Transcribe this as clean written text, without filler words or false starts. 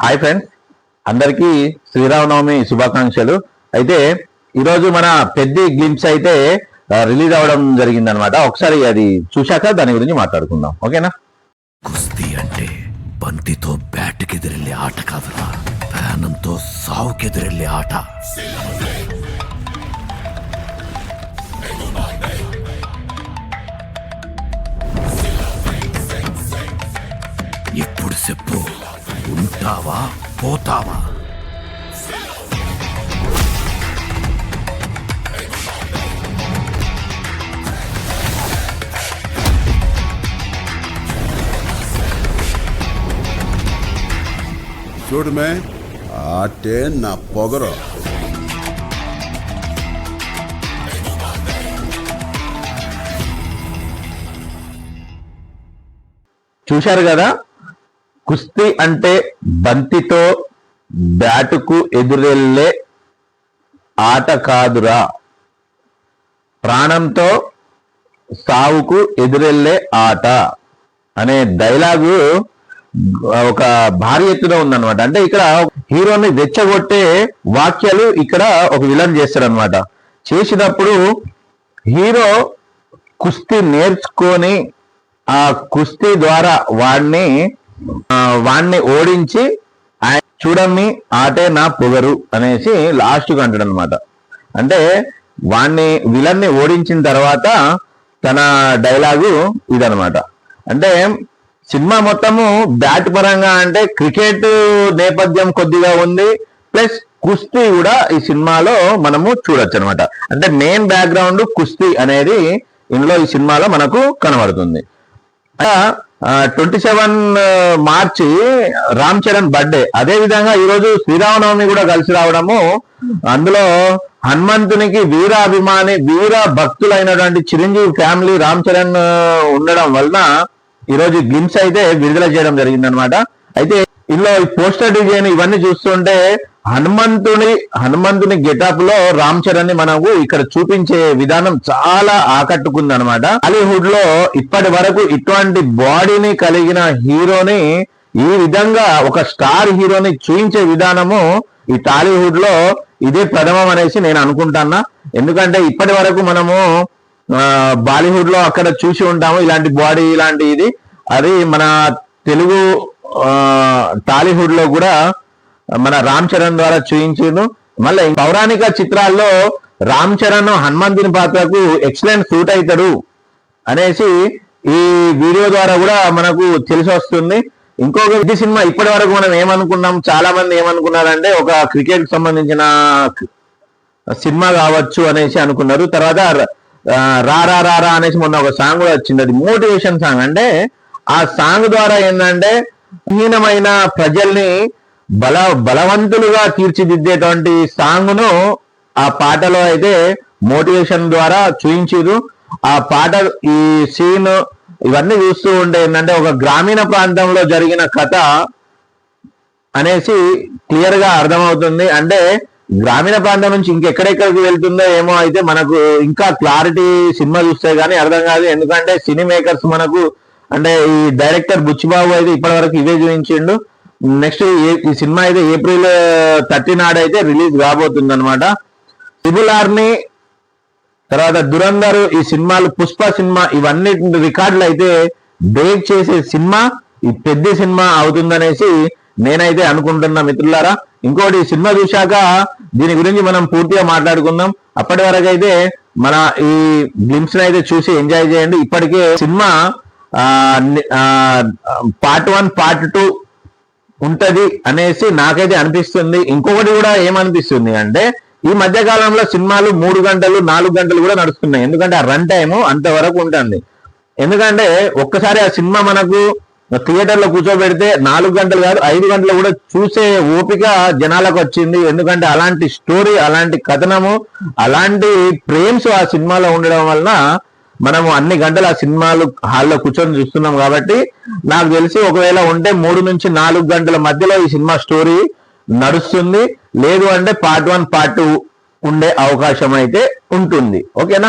Hi friends, అందరికీ శ్రీరామనవమి శుభాకాంక్షలు. అయితే ఈరోజు మన పెద్ద గ్లింప్స్ అయితే రిలీజ్ అవడం జరిగిందనమాట. ఒకసారి అది చూశాక దాని గురించి మాట్లాడుకుందాం, ఓకేనా? కుస్తీ అంటే బంతితో బ్యాట్కి ఎదురెళ్ళే ఆట కాదురా, ప్రాణంతో సావుకెదురెళ్ళే ఆట. ఇప్పుడు చెప్పు, ఉంటావా పోతావా? చూడు మే, ఆటే నా పొగరు. చూశారు కదా, కుస్తీ అంటే బంతితో బ్యాటుకు ఎదురెళ్ళే ఆట కాదురా, ప్రాణంతో సావుకు ఎదురెళ్ళే ఆట అనే డైలాగు ఒక భారీ ఎత్తున ఉందన్నమాట. అంటే ఇక్కడ హీరోని రెచ్చగొట్టే వాక్యాలు ఇక్కడ ఒక విలన్ చేస్తాడనమాట. చేసినప్పుడు హీరో కుస్తీ నేర్చుకొని ఆ కుస్తీ ద్వారా వాణ్ణి ఓడించి చూడమ్మి ఆటే నా పొగరు అనేసి లాస్ట్గా అంటాడు అనమాట. అంటే విలన్ని ఓడించిన తర్వాత తన డైలాగు ఇదనమాట. అంటే సినిమా మొత్తము బ్యాట్ పరంగా అంటే క్రికెట్ నేపథ్యం కొద్దిగా ఉంది, ప్లస్ కుస్తీ కూడా ఈ సినిమాలో మనము చూడొచ్చు అనమాట. అంటే మెయిన్ బ్యాక్గ్రౌండ్ కుస్తీ అనేది ఇందులో ఈ సినిమాలో మనకు కనబడుతుంది. 27 మార్చి రామ్ చరణ్ బర్త్డే, అదే విధంగా ఈరోజు శ్రీరామనవమి కూడా కలిసి రావడము, అందులో హనుమంతునికి వీరాభిమాని వీర భక్తులైనటువంటి చిరంజీవి ఫ్యామిలీ రామ్ చరణ్ ఉండడం వలన ఈరోజు గ్లిమ్స్ అయితే విడుదల చేయడం జరిగిందనమాట. అయితే ఇందులో పోస్టర్ డిజైన్ ఇవన్నీ చూస్తుంటే హనుమంతుని గెటప్ లో రామ్ చరణ్ ని మనకు ఇక్కడ చూపించే విధానం చాలా ఆకట్టుకుంది అనమాట. హాలీవుడ్ లో ఇప్పటి వరకు ఇటువంటి బాడీని కలిగిన హీరోని ఈ విధంగా ఒక స్టార్ హీరోని చూపించే విధానము ఈ టాలీవుడ్ లో ఇదే ప్రథమం అనేసి నేను అనుకుంటున్నా. ఎందుకంటే ఇప్పటి వరకు మనము బాలీవుడ్ లో అక్కడ చూసి ఉంటాము ఇలాంటి బాడీ ఇలాంటి ఇది, అది మన తెలుగు టాలీవుడ్ లో కూడా మన రామ్ చరణ్ ద్వారా చూయించారు. మళ్ళీ పౌరాణిక చిత్రాల్లో రామ్ చరణ్ హనుమంతుని పాత్రకు ఎక్సలెంట్ సూట్ అవుతాడు అనేసి ఈ వీడియో ద్వారా కూడా మనకు తెలిసి వస్తుంది. ఇంకొక ఇది సినిమా ఇప్పటి వరకు మనం ఏమనుకున్నాం, చాలా మంది ఏమనుకున్నారంటే ఒక క్రికెట్ సంబంధించిన సినిమా కావచ్చు అనేసి అనుకున్నారు. తర్వాత రారా రారా అనేసి మొన్న ఒక సాంగ్ కూడా వచ్చింది, అది మోటివేషన్ సాంగ్. అంటే ఆ సాంగ్ ద్వారా ఏంటంటే హీనమైన ప్రజల్ని బలవంతులుగా తీర్చిదిద్దేటువంటి సాంగ్ ను ఆ పాటలో అయితే మోటివేషన్ ద్వారా చూయించారు. ఆ పాట ఈ సీన్ ఇవన్నీ చూస్తూ ఉంటే ఏంటంటే ఒక గ్రామీణ ప్రాంతంలో జరిగిన కథ అనేసి క్లియర్ గా అర్థమవుతుంది. అంటే గ్రామీణ ప్రాంతం నుంచి ఇంకెక్కడెక్కడికి వెళ్తుందో ఏమో అయితే మనకు ఇంకా క్లారిటీ సినిమా చూస్తే గానీ అర్థం కాదు. ఎందుకంటే సినీ మేకర్స్ మనకు అంటే ఈ డైరెక్టర్ బుచ్చిబాబు అయితే ఇప్పటి వరకు ఇవే చూపించిండు. నెక్స్ట్ ఈ సినిమా అయితే April 30 నాడు అయితే రిలీజ్ కాబోతుంది అనమాట. ట్రిబుల్-R తర్వాత దురంధర్ ఈ సినిమాలు, పుష్ప సినిమా, ఇవన్నీ రికార్డులు అయితే బ్రేక్ చేసే సినిమా ఈ పెద్ద సినిమా అవుతుందనేసి నేనైతే అనుకుంటున్నా మిత్రులారా. ఇంకోటి సినిమా చూశాక దీని గురించి మనం పూర్తిగా మాట్లాడుకుందాం. అప్పటి వరకు అయితే మన ఈ గ్లిమ్స్ అయితే చూసి ఎంజాయ్ చేయండి. ఇప్పటికే సినిమా పార్ట్ 1 పార్ట్ 2 ఉంటది అనేసి నాకైతే అనిపిస్తుంది. ఇంకొకటి కూడా ఏమనిపిస్తుంది అంటే ఈ మధ్య కాలంలో సినిమాలు 3 గంటలు 4 గంటలు కూడా నడుస్తున్నాయి. ఎందుకంటే ఆ రన్ టైము అంతవరకు ఉంటుంది. ఎందుకంటే ఒక్కసారి ఆ సినిమా మనకు థియేటర్ లో కూర్చోబెడితే 4 గంటలు కాదు 5 గంటలు కూడా చూసే ఓపిక జనాలకు వచ్చింది. ఎందుకంటే అలాంటి స్టోరీ, అలాంటి కథనము, అలాంటి ఫ్రేమ్స్ ఆ సినిమాలో ఉండడం వలన మనము అన్ని గంటలు ఆ సినిమాలు హాల్లో కూర్చొని చూస్తున్నాం. కాబట్టి నాకు తెలిసి ఒకవేళ ఉంటే 3 నుంచి 4 గంటల మధ్యలో ఈ సినిమా స్టోరీ నడుస్తుంది. లేదు అంటే పార్ట్ 1 పార్ట్ 2 ఉండే అవకాశం అయితే ఉంటుంది, ఓకేనా?